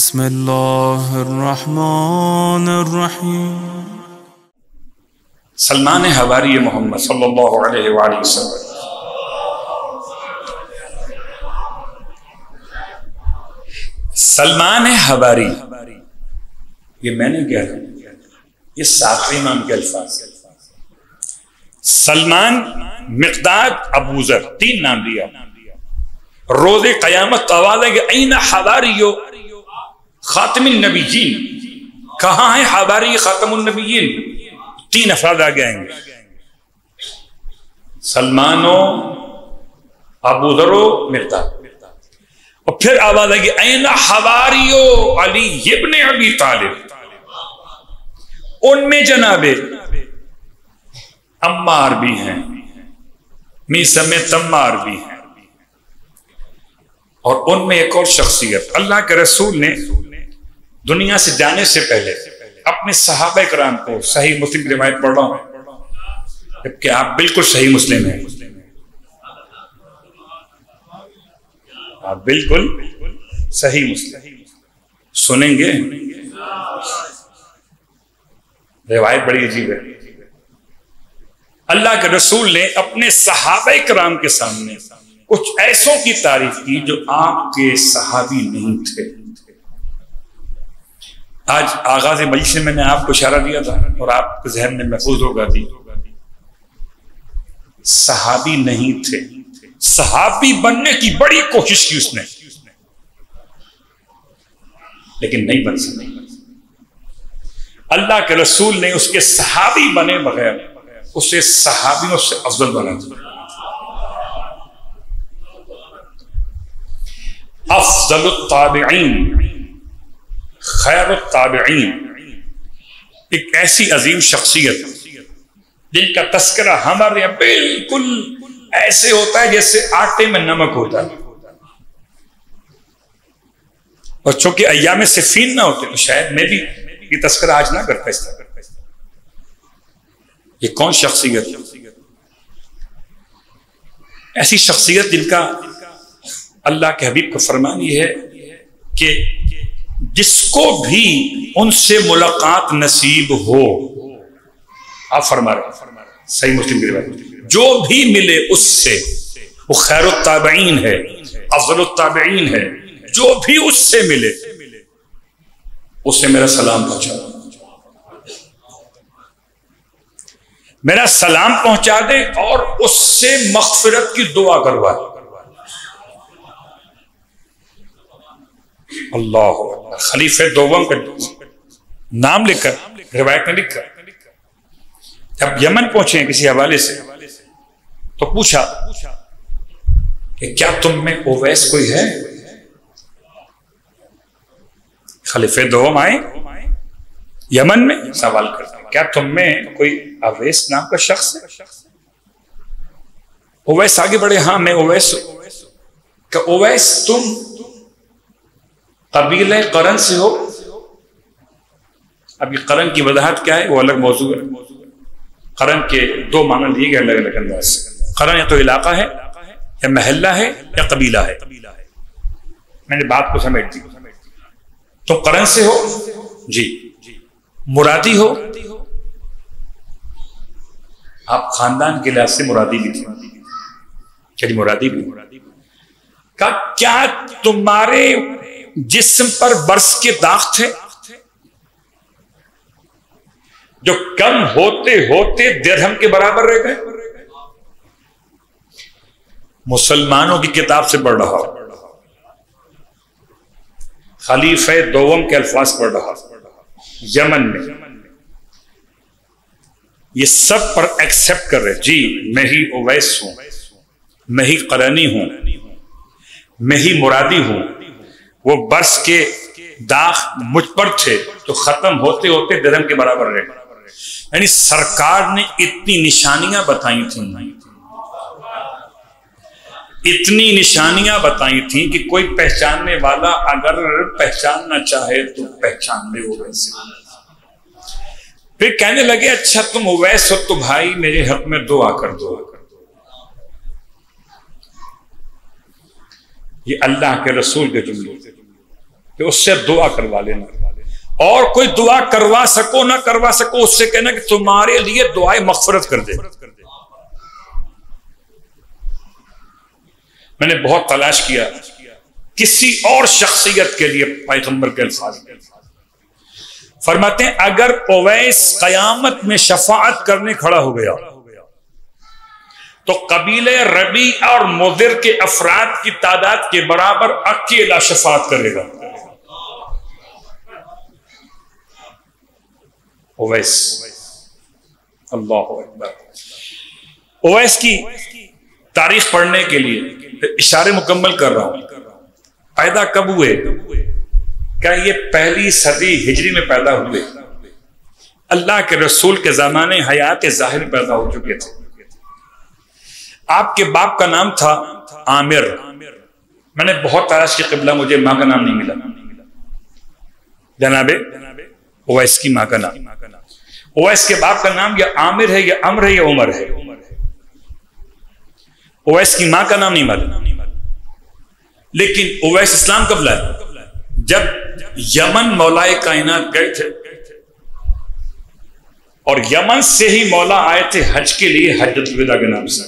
بسم اللہ الرحمن الرحیم۔ سلمان حواری محمد صلی اللہ علیہ وآلہ وسلم۔ سلمان حواری، یہ میں نے کہا یہ ساقی امام کے الفاظ۔ سلمان، مقداد، ابو ذر، تین نام دیا۔ روز قیامت آواز ہے کہ این حواریو خاتم النبیین، کہاں ہے حواری خاتم النبیین؟ تین افراد آگے آئیں گے، سلمانو، ابو ذر و مقداد۔ اور پھر آواز ہے کہ این حواریو علی ابن ابی طالب، ان میں جناب عمار بھی ہیں، میثم تمار بھی ہیں، اور ان میں ایک اور شخصیت۔ اللہ کے رسول نے دنیا سے جانے سے پہلے اپنے صحابہ کرام کو، صحیح مسلم کی روایت پڑھ رہا ہوں جبکہ آپ بالکل صحیح مسلم ہیں، آپ بالکل صحیح مسلم سنیں گے، روایت بڑی عجیب ہے۔ اللہ کے رسول نے اپنے صحابہ کرام کے سامنے کچھ ایسوں کی تعریف کی جو آپ کے صحابی نہیں تھے۔ آج آغاز مجلس میں نے آپ کو اشارہ دیا تھا اور آپ کے ذہن میں محفوظ ہوگا بھی، صحابی نہیں تھے، صحابی بننے کی بڑی کوشش کی اس نے، لیکن نہیں بن سکے۔ اللہ کے رسول نے اس کے صحابی بنے بغیر اسے صحابیوں سے افضل بنا دیا۔ افضل التابعین، خیر التابعین، ایک ایسی عظیم شخصیت جن کا تذکرہ ہمارے یہاں بالکل ایسے ہوتا ہے جیسے آٹے میں نمک ہوتا ہے، اور چونکہ ایام صفین نہ ہوتے تو شاید میں بھی یہ تذکرہ آج نہ کرتا اس طرح۔ یہ کون شخصیت؟ ایسی شخصیت جن کا اللہ کے حبیب کا فرمان یہ ہے کہ جس کو بھی ان سے ملاقات نصیب ہو، آپ فرما رہے صحیح مسلم کی روایت، جو بھی ملے اس سے وہ خیر التابعین ہے، افضل التابعین ہے، جو بھی اس سے ملے اسے میرا سلام پہنچا، میرا سلام پہنچا دے اور اس سے مغفرت کی دعا کروائے۔ اللہ، خلیفہ دوم کا نام لکھ کر روایت میں لکھ کر جب یمن پہنچے کسی حوالے سے تو پوچھا کہ کیا تم میں اویس کوئی ہے؟ خلیفہ دوم آئے یمن میں سوال کرتے ہیں کیا تم میں کوئی اویس نام کا شخص ہے؟ اویس آگے بڑھے، ہاں میں اویس ہوں۔ کہ اویس تم قبیلہ قرن سے ہو؟ اب یہ قرن کی وضاحت کیا ہے وہ الگ موضوع ہے۔ قرن کے دو معنی لیے گئے الگ الگ انداز سے۔ قرن یا تو علاقہ ہے یا محلہ ہے یا قبیلہ ہے، میں نے بات کو سمیٹ دی۔ تو قرن سے ہو جی، مرادی ہو، آپ خاندان کے لحاظ سے مرادی بھی تھے، چلیے مرادی بھی۔ کیا تمہارے جسم پر برس کے داغ تھے جو کم ہوتے ہوتے درہم کے برابر رہ گئے؟ مسلمانوں کی کتاب سے پڑھ رہا ہوں، خلیفہ دوم کے الفاظ پڑھ رہا ہوں، یمن میں یہ سب پر ایکسپٹ کر رہے، جی میں ہی اویس ہوں، میں ہی قرنی ہوں، میں ہی مرادی ہوں، وہ برس کے داغ مجھ پر تھے تو ختم ہوتے ہوتے درہم کے برابر رہے۔ یعنی سرکار نے اتنی نشانیاں بتائی تھیں، اتنی نشانیاں بتائی تھیں کہ کوئی پہچاننے والا اگر پہچاننا چاہے تو پہچان لے اویس۔ پھر کہنے لگے اچھا تم اویس ہو تو بھائی میرے حق میں دعا کر دو۔ یہ اللہ کے رسول کے جملے کہ اس سے دعا کروا لینا، اور کوئی دعا کروا سکو نہ کروا سکو اس سے کہنا کہ تمہارے لیے دعائے مغفرت کر دے۔ میں نے بہت تلاش کیا کسی اور شخصیت کے لیے پیغمبر کے الفاظ میں، فرماتے ہیں اگر اویس قیامت میں شفاعت کرنے کھڑا ہو گیا تو قبیلے ربیع اور مضر کے افراد کی تعداد کے برابر اکیلا شفاعت کرے گا۔ اویس، اللہ اکبر۔ اویس کی تاریخ پڑھنے کے لیے اشارے مکمل کر رہا ہوں۔ پیدا کب ہوئے؟ کیا یہ پہلی صدی ہجری میں پیدا ہوئے؟ اللہ کے رسول کے زمانے حیات ظاہر پیدا ہو چکے تھے۔ آپ کے باپ کا نام تھا عامر۔ میں نے بہت تلاش کی، قبلہ مجھے ماں کا نام نہیں ملا۔ جناب اویس کی ماں کا نام، اویس کے باپ کا نام یا عامر ہے یا امر ہے یا عمر ہے۔ اویس کی ماں کا نام نہیں ملا، لیکن اویس اسلام کب لائے؟ جب یمن مولائے کائنات گئے تھے، اور یمن سے ہی مولا آئے تھے حج کے لیے، حجۃ الوداع کے نام سے۔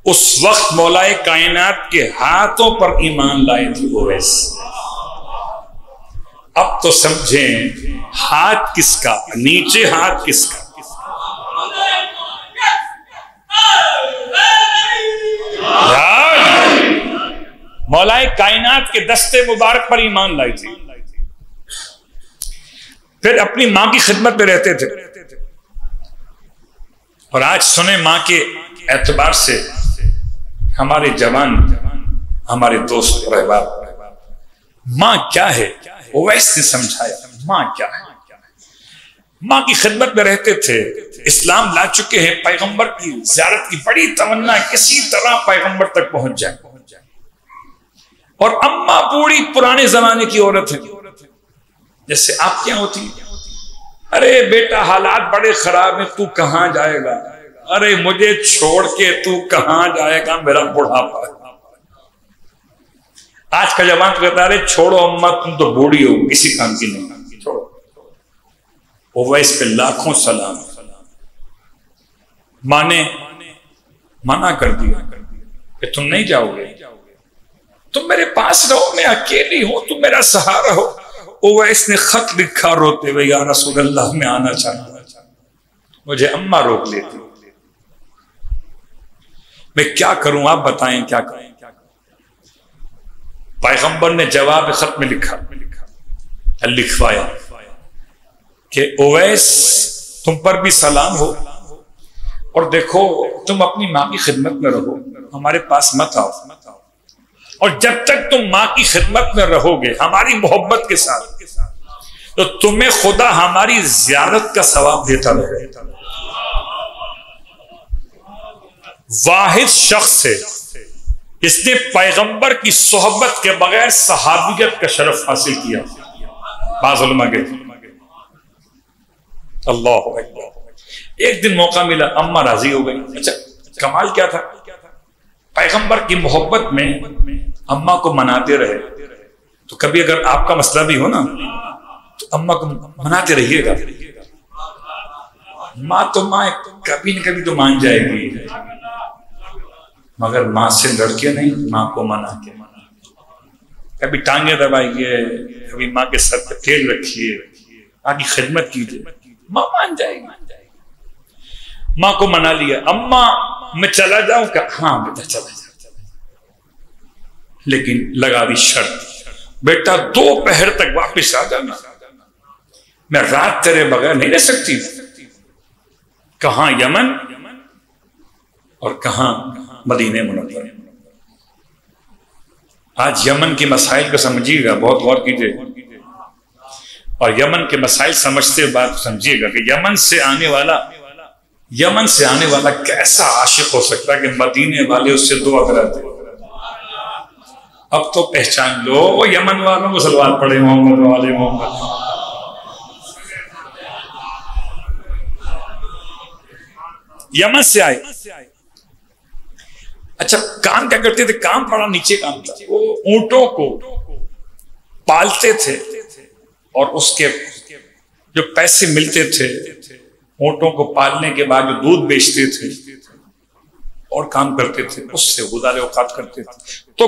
اس وقت مولائے کائنات کے ہاتھوں پر ایمان لائے تھے اویس۔ اب تو سمجھیں ہاتھ کس کا، نیچے ہاتھ کس کا؟ مولائے کائنات کے دستے مبارک پر ایمان لائی تھی، پھر اپنی ماں کی خدمت میں رہتے تھے۔ اور آج سنیں ماں کے اعتبار سے ہمارے جوان، ہمارے دوست اور احباب، ماں کیا ہے؟ اویس نے سمجھایا ماں کیا ہے۔ ماں کی خدمت میں رہتے تھے، اسلام لا چکے ہیں، پیغمبر کی زیارت کی بڑی تمنا کسی طرح پیغمبر تک پہنچ جائے۔ اور اماں بوڑھی پرانے زمانے کی عورت ہے، جیسے آپ کیا ہوتی؟ ارے بیٹا حالات بڑے خراب ہیں، تو کہاں جائے گا؟ ارے مجھے چھوڑ کے تو کہاں جائے گا؟ میرا بڑھاپا ہے۔ آج کا جوان تو کہتا ہے چھوڑو اماں، تم تو بوڑھی ہو، کسی کام کی نہیں، چھوڑو۔ اویس پہ لاکھوں سلام۔ ماں نے منع کر دیا کہ تم نہیں جاؤ گے، تم میرے پاس رہو، میں اکیلی ہوں، تم میرا سہارا ہو۔ اویس نے خط لکھا روتے ہوئے، یا رسول اللہ میں آنا چاہتا ہوں، مجھے اماں روک لیتی، میں کیا کروں، آپ بتائیں کیا کروں؟ پیغمبر نے جواب خط میں لکھوایا کہ اویس تم پر بھی سلام ہو، اور دیکھو تم اپنی ماں کی خدمت میں رہو، ہمارے پاس مت آؤ، اور جب تک تم ماں کی خدمت میں رہو گے ہماری محبت کے ساتھ، تو تمہیں خدا ہماری زیارت کا ثواب دیتا رہے۔ واحد شخص ہے جس نے پیغمبر کی صحبت کے بغیر صحابیت کا شرف حاصل کیا۔ بعض علماء کے اللہ اکبر، ایک دن موقع ملا، اماں راضی ہو گئی۔ اچھا کمال کیا تھا؟ پیغمبر کی محبت میں اماں کو مناتے رہے۔ تو کبھی اگر آپ کا مسئلہ بھی ہو نا تو اماں کو مناتے رہیے گا، ماں تو ماں کبھی نہ کبھی تو مان جائے گی، مگر ماں سے لڑکے نہیں، ماں کو منا کے، کبھی ٹانگیں دبائیے، کبھی ماں کے سر پہ تیل رکھیے، ماں کی خدمت کیجیے، ماں مان جائے گی۔ ماں کو منا لیا، اماں میں چلا جاؤں کیا؟ ہاں بیٹا چلا جاؤ، لیکن لگا دی شرط، بیٹا 2 پہر تک واپس آ جانا، میں رات تیرے بغیر نہیں رہ سکتی۔ کہاں یمن اور کہاں مدینہ منورہ۔ آج یمن کے مسائل کو سمجھیے گا، بہت غور کیجیے، اور یمن کے مسائل سمجھتے بات سمجھیے گا کہ یمن سے آنے والا کیسا عاشق ہو سکتا ہے کہ مدینے والے اس سے دعا کراتے۔ اب تو پہچان لو، وہ یمن والوں کو سلوات پڑے محمد والے محمد۔ یمن سے آئے، اچھا کام کیا کرتے تھے؟ کام بڑا نیچے کام تھا، وہ اونٹوں کو پالتے تھے اور اس کے جو پیسے ملتے تھے اونٹوں کو پالنے کے بعد جو دودھ بیچتے تھے اور کام کرتے تھے اس سے گزارے اوقات کرتے تھے. تو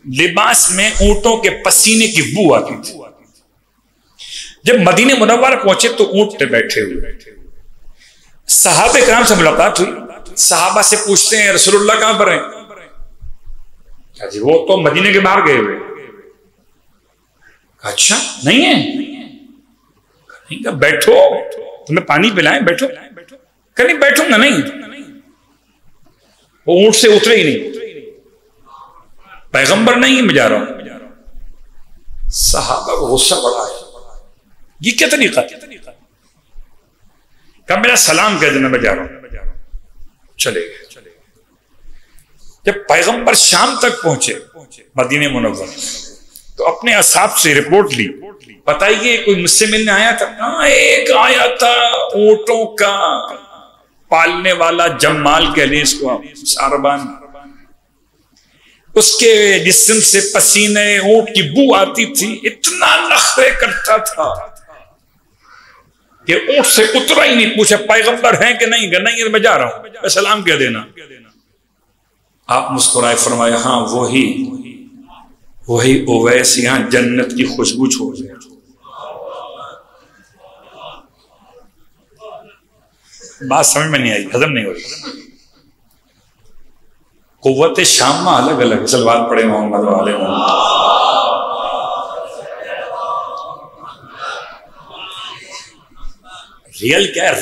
لباس میں اونٹوں کے پسینے کی بو آتی تھی. جب مدینے منورہ پہنچے تو اونٹ پہ بیٹھے ہوئے صحابہ کرام سے ملاقات ہوئی. صحابہ سے پوچھتے ہیں رسول اللہ کہاں پر ہیں؟ جی وہ تو مدینے کے باہر گئے ہوئے. اچھا نہیں ہے؟ نہیں کہا بیٹھو تمہیں پانی پلائیں بیٹھو. کہ نہیں بیٹھوں گا نہیں. وہ اونٹ سے اترے ہی نہیں. پیغمبر نہیں میں جا رہا ہوں. صحابہ کو غصہ بڑا ہے. یہ کیا طریقہ؟ کہا میرا سلام کہہ دینا میں جا رہا ہوں. چلے گئے. جب پیغمبر شام تک پہنچے مدینہ منورہ تو اپنے اصحاب سے رپورٹ لی. بتائیے کوئی مجھ سے ملنے آیا تھا؟ ہاں ایک آیا تھا اونٹوں کا پالنے والا جمال کہہ لیں اس کو ساربان. اس کے جسم سے پسینے اونٹ کی بو آتی تھی. اتنا نخرے کرتا تھا کہ اونٹ سے اترا ہی نہیں. پوچھا پیغمبر ہیں کہ نہیں؟ کہ نہیں میں جا رہا ہوں سلام کہہ دینا. آپ مسکرائے فرمایا ہاں وہی اویس یہاں جنت کی خوشبو چھوڑ گیا. بات سمجھ میں نہیں آئی, ہضم نہیں ہوئی. قوت شامہ الگ الگ. صلوات پڑھے محمد والے محمد. ریئل کیا ہے؟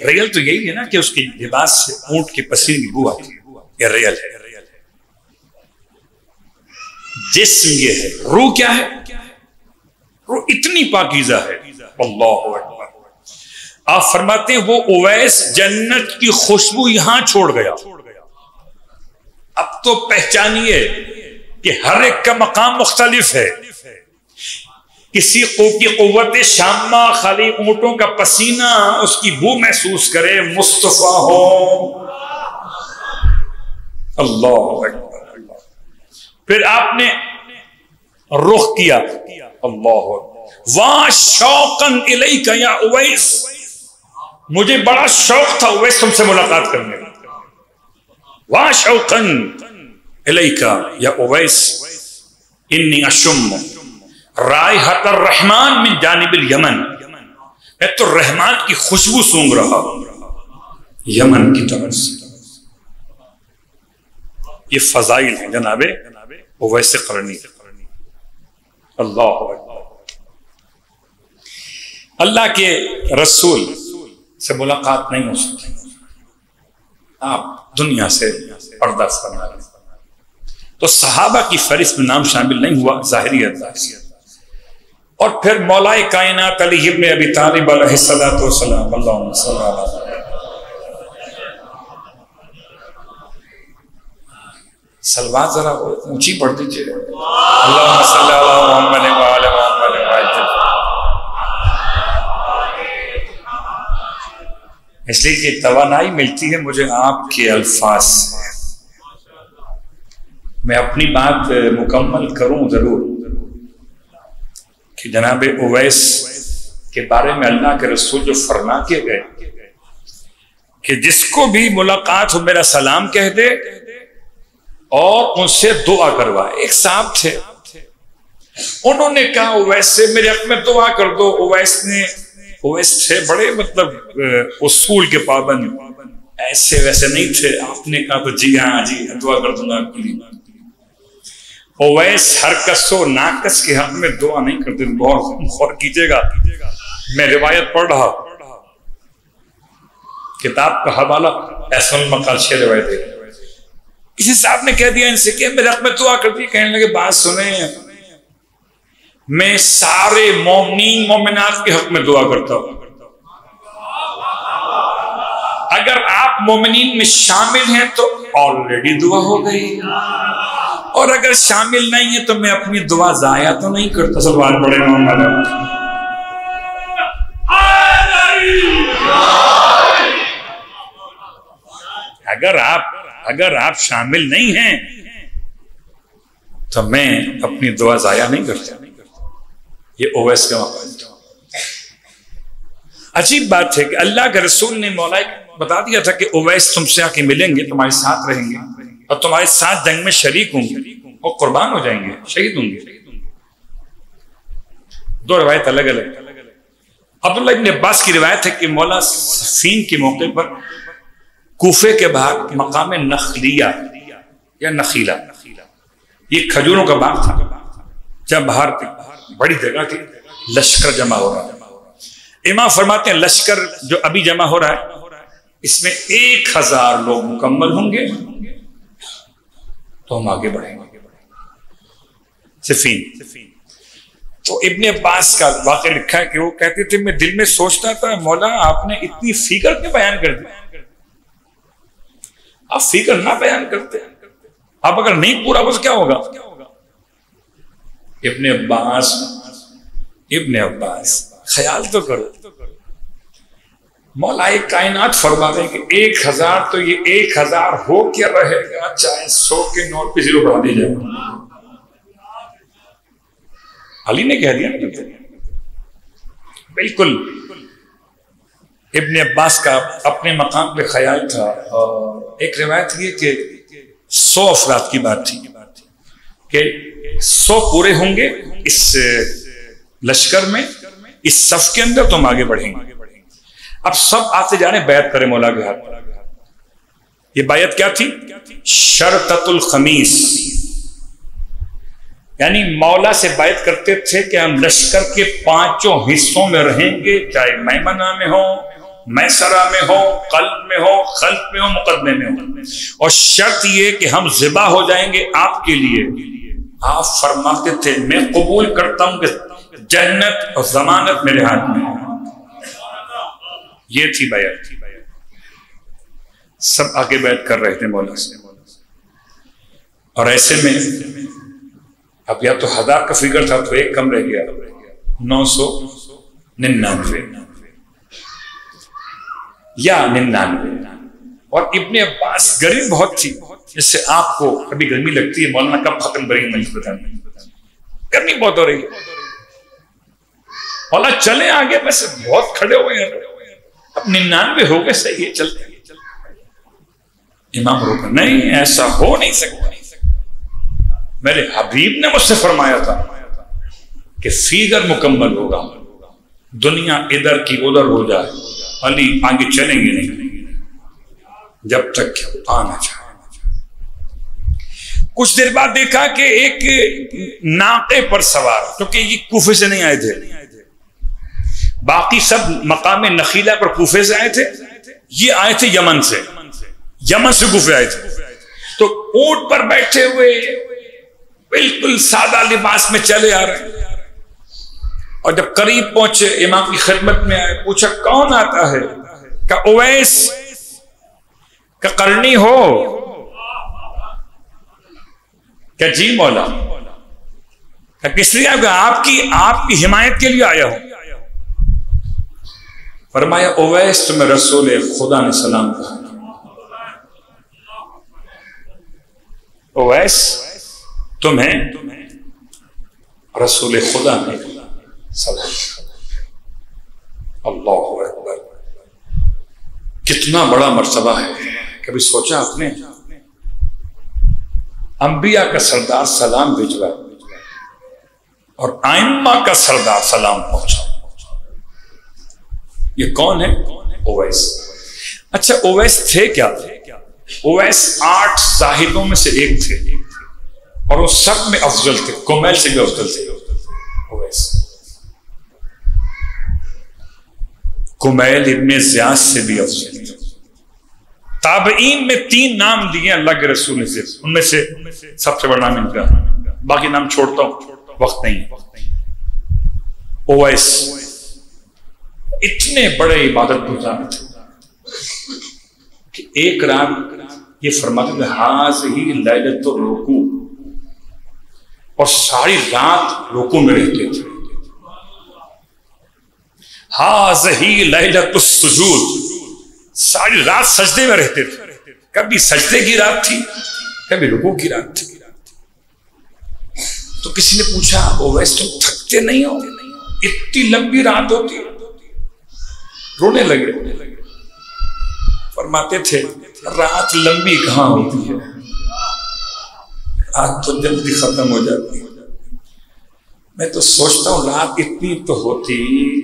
ریئل تو یہی ہے نا کہ اس کی لباس سے اونٹ کے پسینے کی بو آتی ہے. یہ ریئل ہے. جسم یہ ہے. روح کیا ہے؟ روح اتنی پاکیزہ ہے. اللہ اکبر. آپ فرماتے ہیں وہ اویس جنت کی خوشبو یہاں چھوڑ گیا. اب تو پہچانیے کہ ہر ایک کا مقام مختلف ہے. کسی کی قوت شامہ خالی اونٹوں کا پسینہ اس کی بو محسوس کرے. مصطفیٰ ہو. اللہ اکبر. پھر آپ نے رخ کیا. اللہ اکبر. وا شوقاً الیک یا اویس. مجھے بڑا شوق تھا اویس تم سے ملاقات کرنے کا. وا شوقاً الیک یا اویس انی اشم رائحۃ الرحمن من جانب الیمن. میں تو رحمان کی خوشبو سونگ رہا یمن کی طرف سے. یہ فضائل ہیں جناب اویس قرنی. اللہ اکبر. اللہ کے رسول سے ملاقات نہیں ہو سکتی. آپ دنیا سے پردہ فرما رہے. تو صحابہ کی فہرست میں نام شامل نہیں ہوا ظاہری انداز. اور پھر مولا کائنات علی ابن ابی طالب علیہ الصلوۃ والسلام. اللہم صل علی سلوات ذرا اونچی پڑھ دیجیے. اللہم صل علی محمد و علی محمد. اس لیے کہ توانائی ملتی ہے مجھے آپ کے الفاظ سے. میں اپنی بات مکمل کروں ضرور کہ جناب اویس کے بارے میں اللہ کے رسول جو فرما کے گئے کہ جس کو بھی ملاقات ہو میرا سلام کہہ دے اور ان سے دعا کروائے. ایک صاحب تھے انہوں نے کہا اویس سے میرے حق میں دعا کر دو. اویس تھے بڑے مطلب اصول کے پابند, ایسے ویسے نہیں تھے. آپ نے کہا تو جی ہاں جی دعا کر دوں گا آپ کے لیے. اویس ہر کس و ناکس کے حق میں دعا نہیں کرتے. غور کیجیے گا. میں روایت پڑھ رہا کتاب کا حوالہ احسن المقال 6 روایتیں. کسی صاحب نے کہہ دیا ان سے کہ میرے حق میں دعا کرتی. کہنے لگے بات سنیں, میں سارے مومنین مومنات کے حق میں دعا کرتا ہوں. اگر آپ مومنین میں شامل ہیں تو آلریڈی دعا ہو گئی, اور اگر شامل نہیں ہے تو میں اپنی دعا ضائع تو نہیں کرتا. سوال پڑے محمد. اگر آپ شامل نہیں ہیں تو میں اپنی دعا ضائع نہیں کرتا. یہ اویس کا مقام تھا. عجیب بات ہے کہ اللہ کے رسول نے مولا بتا دیا تھا کہ اویس تم سے آ کے ملیں گے، تمہارے ساتھ رہیں گے اور تمہارے ساتھ جنگ میں شریک ہوں گے اور قربان ہو جائیں گے، شہید ہوں گے. دو روایت الگ الگ. عبداللہ ابن عباس کی روایت ہے کہ مولا صفین کے موقع پر کوفے کے باہر مقام نخلیہ یا نخیلہ، یہ کھجوروں کا باغ تھا، جہاں باہر بڑی جگہ تھی، لشکر جمع ہو رہا ہے. امام فرماتے ہیں لشکر جو ابھی جمع ہو رہا ہے اس میں 1000 لوگ مکمل ہوں گے تو ہم آگے بڑھیں گے. صفین. تو ابن عباس کا واقعہ لکھا ہے کہ وہ کہتے تھے میں دل میں سوچتا تھا مولا آپ نے اتنی فکر کیوں بیان کر دی؟ آپ فکر نہ بیان کرتے، آپ اگر نہیں پورا ہو تو کیا ہوگا؟ ابن عباس خیال تو کرو، مولا کائنات فرما رہے ہیں کہ 1000 تو یہ 1000 ہو کیا رہے گا چاہے 100 کے نوٹ پہ 0 بڑھا دی جائے. علی نے کہہ دیا بالکل. ابن عباس کا اپنے مقام پہ خیال تھا. اور ایک روایت یہ کہ 100 افراد کی بات تھی کہ 100 پورے ہوں گے اس لشکر میں، اس صف کے اندر تو ہم آگے بڑھیں گے. اب سب آتے جانے بیعت کرے مولا کے ہاتھ. یہ بیعت کیا تھی؟ شرطۃ الخمیس، یعنی مولا سے بیعت کرتے تھے کہ ہم لشکر کے 5 حصوں میں رہیں گے، چاہے میمنہ میں ہو، میسرہ میں ہو، قلب میں ہو، خلف میں ہو، مقدمے میں ہو، اور شرط یہ کہ ہم ذبح ہو جائیں گے آپ کے لیے. آپ فرماتے تھے میں قبول کرتا ہوں کہ جنت اور ضمانت میرے ہاتھ میں. یہ تھی بیعت. سب آگے بیعت کر رہے تھے مولا سے. اور ایسے میں اب یا تو 1000 کا فگر تھا تو ایک کم رہ گیا، 999 یا 99. اور ابن عباس گرمی بہت تھی، جس سے آپ کو کبھی گرمی لگتی ہے مولانا کب ختم کریں گے نہیں پتا، گرمی بہت ہو رہی ہے. مولانا چلے آگے، بس بہت کھڑے ہوئے ہیں، اب 99 ہو گئے، صحیح ہے چلتے. امام روکا نہیں، ایسا ہو نہیں سکتا. میرے حبیب نے مجھ سے فرمایا تھا کہ فیگر مکمل ہوگا، دنیا ادھر کی ادھر ہو جائے، علی آگے چلیں گے نہیں جب تک کہ آنا چاہے. کچھ دیر بعد دیکھا کہ ایک ناقے پر سوار، کیونکہ یہ کوفے سے نہیں آئے تھے، باقی سب مقام نخیلہ پر کوفے سے آئے تھے، یہ آئے تھے یمن سے کوفے آئے تھے. تو اونٹ پر بیٹھے ہوئے بالکل سادہ لباس میں چلے آ رہے ہیں. اور جب قریب پہنچے امام کی خدمت میں آئے، پوچھا کون آتا ہے؟ کہ اویس کہ قرنی ہو؟ کہ جی مولا. کہ کس لیے آپ کی حمایت کے لیے آیا ہوں. فرمایا اویس تمہیں رسول خدا نے سلام کہا. اویس تمہیں رسول خدا نے سلام. اللہ اکبر، کتنا بڑا مرتبہ ہے. کبھی سوچا آپ نے؟ انبیاء کا سردار سلام بھیجوا اور ائمہ کا سردار سلام پہنچا. یہ کون ہے؟ اویس. اچھا اویس تھے کیا؟ اویس 8 زاہدوں میں سے ایک تھے اور وہ سب میں افضل تھے، کمیل سے بھی افضل تھے. اویس کمیل ابن زیاد سے بھی افضل تھے. تابعین میں 3 نام دیے اللہ کے رسول نے، ان میں سے سب سے بڑا نام ان کا، باقی نام چھوڑتا ہوں وقت نہیں. اویس اتنے بڑے عبادت گزار تھے کہ ایک رات یہ فرماتے تھے ہذہ لیلۃ الرکوع، اور ساری رات رکوع میں رہتے تھے. ہذہ لیلۃ السجود، ساری رات سجدے میں رہتے تھے. کبھی سجدے کی رات تھی، کبھی رکوع کی رات تھی. تو کسی نے پوچھا اویس تم تھکتے نہیں ہو؟ اتنی لمبی رات ہوتی ہے؟ رونے لگے. فرماتے تھے رات لمبی کہاں ہوتی ہے، رات تو جلدی ختم ہو جاتی ہے. میں تو سوچتا ہوں رات اتنی تو ہوتی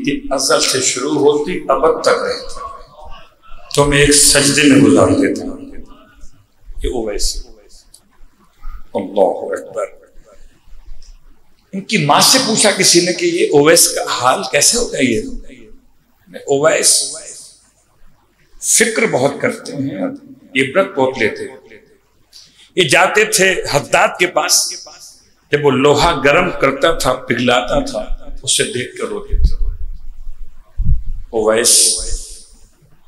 کہ ازل سے شروع ہوتی ابد تک رہتی، تو میں ایک سجدے میں گزار دیتا ہوں. یہ اویس. اللہ اکبر. ان کی ماں سے پوچھا کسی نے کہ یہ اویس کا حال کیسے ہوتا ہے؟ یہ اویس فکر بہت کرتے ہیں، عبرت بہت لیتے ہیں. یہ جاتے تھے حداد کے پاس، جب وہ لوہا گرم کرتا تھا پگھلاتا تھا، اسے دیکھ کر روتے تھے. اویس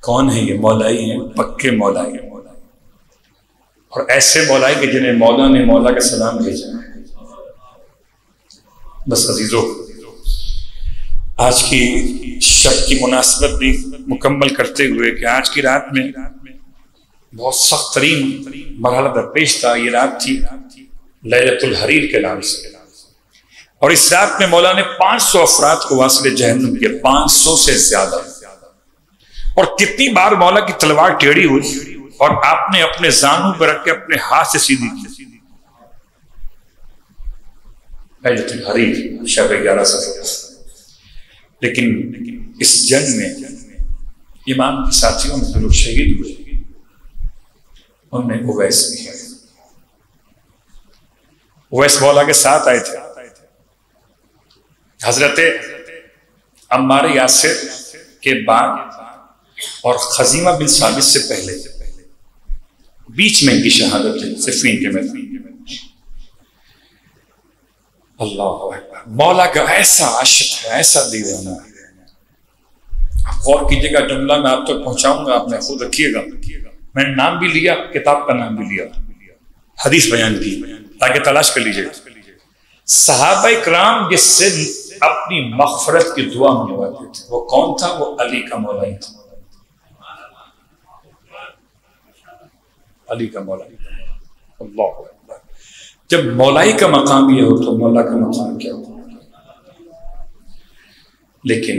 کون ہے؟ یہ مولائی ہیں، پکے مولائی ہیں، اور ایسے مولائی کہ جنہیں مولا نے مولا کا سلام بھیجا ہے. بس عزیزو، آج کی شب کی مناسبت بھی مکمل کرتے ہوئے کہ آج کی رات میں بہت سخت ترین مرحلہ درپیش تھا. یہ رات تھی لیلۃ الحریر کے نام سے، اور اس رات میں مولا نے 500 افراد کو واصل جہنم کیا، 500 سے زیادہ. اور کتنی بار مولا کی تلوار ٹیڑھی ہوئی اور آپ نے اپنے زانوں پر رکھ کے اپنے ہاتھ سے سیدھی کی. لیلۃ الحریر شب 11 صفر. لیکن اس جنگ میں امام کے ساتھیوں میں جو لوگ شہید ہوئے ان میں اویس بھی ہے. اویس مولا کے ساتھ آئے تھے. حضرت عمار یاسر کے بعد اور خزیمہ بن ثابت سے پہلے بیچ میں ان کی شہادت ہے صفین کے میدان. اللہ اکبر. مولا کا ایسا عاشق ہے، ایسا دیوانہ ہے. آپ غور کیجیے گا، جملہ میں آپ تک پہنچاؤں گا، آپ نے خود رکھیے گا. میں نے نام بھی لیا، کتاب کا نام بھی لیا، حدیث بیان کی تاکہ تلاش کر لیجیے. صحابہ کرام جس سے اپنی مغفرت کی دعا منگواتے تھے وہ کون تھا؟ وہ علی کا مولائی تھا. علی کا مولائی. اللہ اکبر. جب مولائی کا مقام یہ ہو تو مولا کا مقام کیا ہو؟ لیکن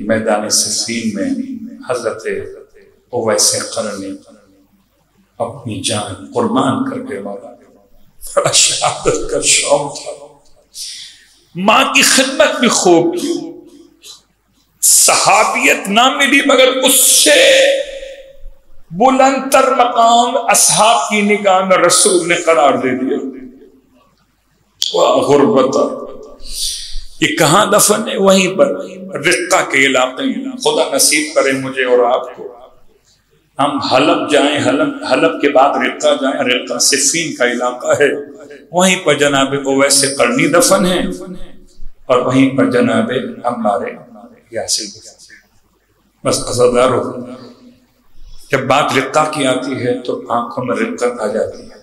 میدان صفین میں حضرت اویس قرنی اپنی جان قربان کر کے مولا بڑا شہادت کا شوق تھا. ماں کی خدمت بھی خوب کی، صحابیت نہ ملی مگر اس سے بلند تر مقام اصحاب کی نگاہ میں رسول نے قرار دے دیا. غربت یہ کہاں دفن ہے؟ وہیں پر رقہ کے علاقے میں. خدا نصیب کرے مجھے اور آپ کو ہم حلب جائیں، حلب کے بعد رقہ جائیں. رقہ صفین کا علاقہ ہے، وہیں پر جناب اویس قرنی دفن ہے اور وہیں پر جناب عمار یاسر دفن. بس عزادارو، جب بات رقہ کی آتی ہے تو آنکھوں میں رقت آ جاتی ہے.